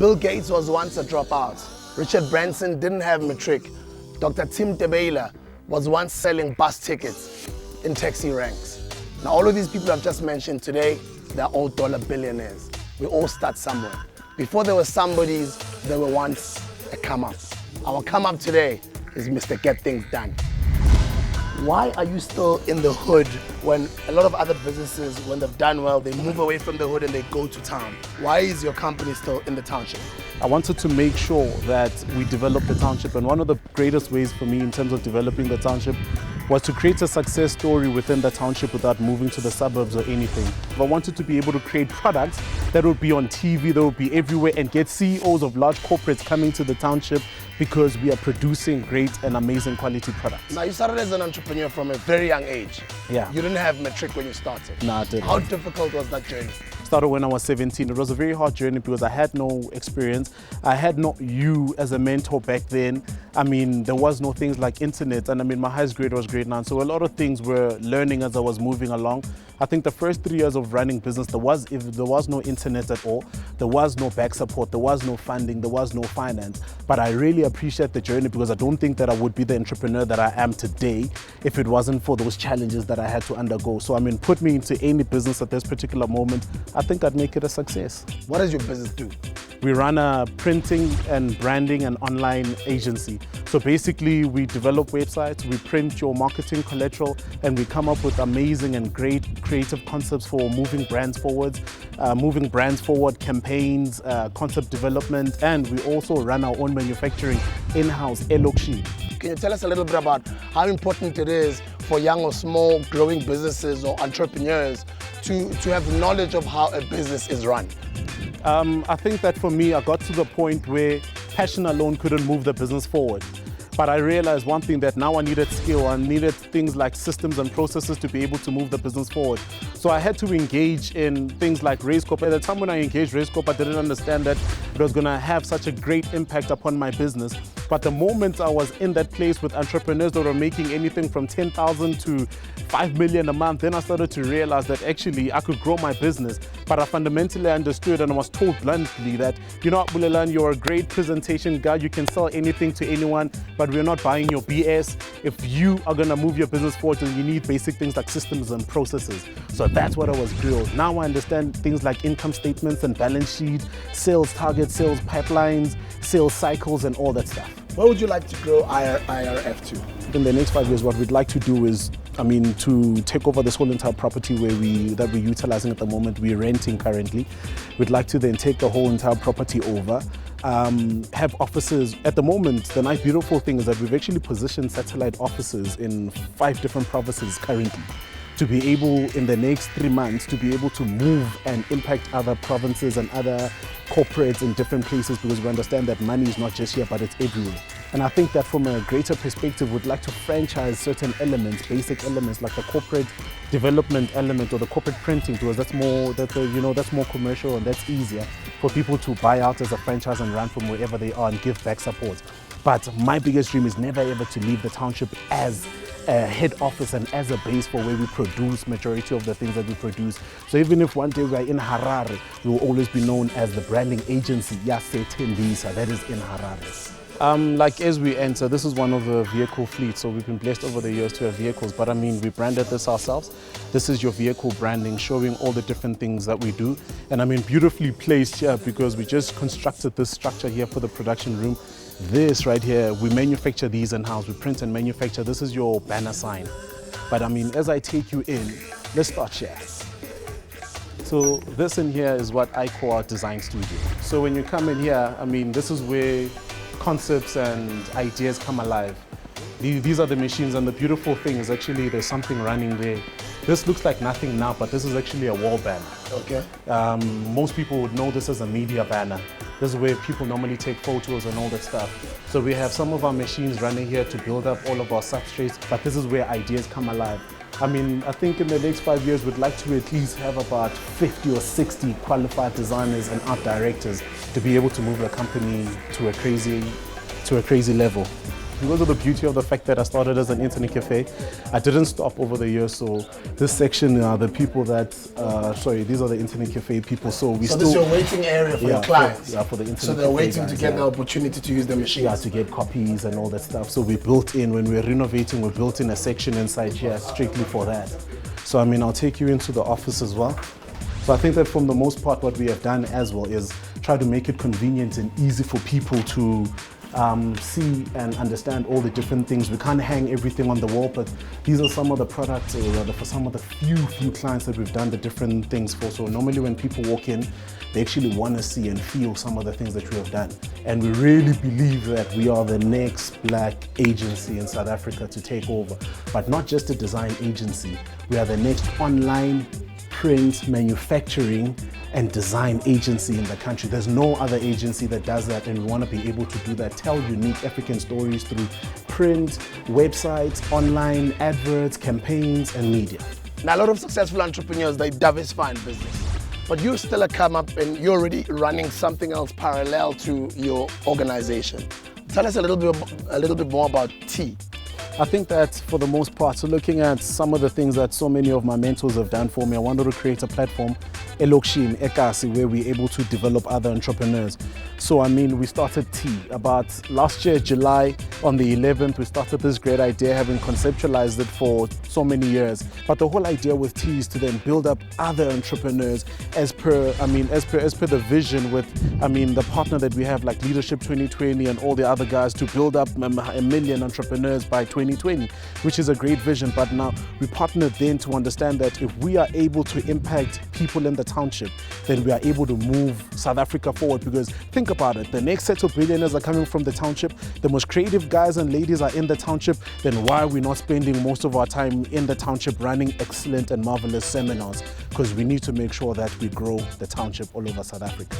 Bill Gates was once a dropout. Richard Branson didn't have matric. Dr. Tim DeBaylor was once selling bus tickets in taxi ranks. Now, all of these people I've just mentioned today, they're all dollar billionaires. We all start somewhere. Before there were somebodies, there were once a come-up. Our come-up today is Mr. Get Things Done. Why are you still in the hood when a lot of other businesses, when they've done well, they move away from the hood and they go to town? Why is your company still in the township? I wanted to make sure that we develop the township, and one of the greatest ways for me in terms of developing the township was to create a success story within the township without moving to the suburbs or anything. I wanted to be able to create products that would be on TV, that would be everywhere, and get CEOs of large corporates coming to the township because we are producing great and amazing quality products. Now, you started as an entrepreneur from a very young age. Yeah. You didn't have matric when you started. No, I didn't. How difficult was that journey? Started when I was 17. It was a very hard journey because I had no experience. I had not you as a mentor back then. I mean, there was no things like internet, and I mean, my highest grade was grade 9. So a lot of things were learning as I was moving along. I think the first 3 years of running business, there was no internet at all. There was no back support. There was no funding. There was no finance. But I really appreciate the journey because I don't think that I would be the entrepreneur that I am today if it wasn't for those challenges that I had to undergo. So I mean, put me into any business at this particular moment, I think I'd make it a success. What does your business do? We run a printing and branding and online agency. So basically we develop websites, we print your marketing collateral, and we come up with amazing and great creative concepts for moving brands forward, campaigns, concept development, and we also run our own manufacturing in-house, Elokshi. Can you tell us a little bit about how important it is for young or small growing businesses or entrepreneurs to have knowledge of how a business is run? I think that for me, I got to the point where passion alone couldn't move the business forward. But I realized one thing, that now I needed skill. I needed things like systems and processes to be able to move the business forward. So I had to engage in things like RaiseCorp. At the time when I engaged RaiseCorp, I didn't understand that it was going to have such a great impact upon my business. But the moment I was in that place with entrepreneurs that were making anything from 10,000 to 5 million a month, then I started to realize that actually I could grow my business. But I fundamentally understood, and I was told bluntly that, you know what, Bulelani, you're a great presentation guy. You can sell anything to anyone, but we're not buying your BS. If you are going to move your business forward, then you need basic things like systems and processes. So that's what I was grilled. Now I understand things like income statements and balance sheet, sales targets, sales pipelines, sales cycles, and all that stuff. Where would you like to grow IRF to? In the next 5 years, what we'd like to do is, to take over this whole entire property that we're utilizing at the moment. We're renting currently. We'd like to then take the whole entire property over, have offices. At the moment, the nice beautiful thing is that we've actually positioned satellite offices in 5 different provinces currently, to be able, in the next 3 months, to be able to move and impact other provinces and other corporates in different places, because we understand that money is not just here, but it's everywhere. And I think that from a greater perspective, we'd like to franchise certain elements, basic elements, like the corporate development element or the corporate printing, because that's more commercial and that's easier for people to buy out as a franchise and run from wherever they are and give back support. But my biggest dream is never ever to leave the township as a head office and as a base for where we produce majority of the things that we produce. So even if one day we are in Harare, we will always be known as the branding agency, CNBC, that is in Harare. Like as we enter, this is one of the vehicle fleets, so we've been blessed over the years to have vehicles, but we branded this ourselves. This is your vehicle branding, showing all the different things that we do. And beautifully placed here because we just constructed this structure here for the production room. This right here, we manufacture these in-house, we print and manufacture. This is your banner sign. But as I take you in, let's start here. So this in here is what I call our design studio. So when you come in here, this is where concepts and ideas come alive. These are the machines, and the beautiful thing is actually there's something running there. This looks like nothing now, but this is actually a wall banner. Okay. Most people would know this as a media banner. This is where people normally take photos and all that stuff. So we have some of our machines running here to build up all of our substrates, but this is where ideas come alive. I think in the next 5 years, we'd like to at least have about 50 or 60 qualified designers and art directors to be able to move the company to a crazy level. because of the beauty of the fact that I started as an internet cafe, I didn't stop over the years. So this section are the people that, these are the internet cafe people. So this is your waiting area for your clients? For the internet So they're cafe waiting guys, to get the opportunity to use the machines? Yeah, to get copies and all that stuff. So we built in, when we were renovating, we built in a section inside here strictly for that. So I mean, I'll take you into the office as well. So I think that from the most part, what we have done as well is try to make it convenient and easy for people to see and understand all the different things. We can't hang everything on the wall, but these are some of the products, or rather for some of the few clients that we've done the different things for. So normally when people walk in, they actually want to see and feel some of the things that we have done. And we really believe that we are the next black agency in South Africa to take over. But not just a design agency, we are the next online print, manufacturing and design agency in the country. There's no other agency that does that, and we want to be able to do that, tell unique African stories through print, websites, online adverts, campaigns and media. Now a lot of successful entrepreneurs, they diversify in business, but you still come up and you're already running something else parallel to your organization. Tell us a little bit more about tea. I think that for the most part, so looking at some of the things that so many of my mentors have done for me, I wanted to create a platform, Elokshini, Ekasi, where we're able to develop other entrepreneurs. So I mean, we started Tea about last year, July, on the 11th, we started this great idea, having conceptualized it for so many years. But the whole idea with Tea is to then build up other entrepreneurs as per the vision with, the partner that we have, like Leadership 2020 and all the other guys, to build up 1 million entrepreneurs by 2020, which is a great vision. But now we partnered then to understand that if we are able to impact people in the township, then we are able to move South Africa forward. Because think about it, the next set of billionaires are coming from the township, the most creative guys and ladies are in the township, then why are we not spending most of our time in the township running excellent and marvelous seminars? Because we need to make sure that we grow the township all over South Africa.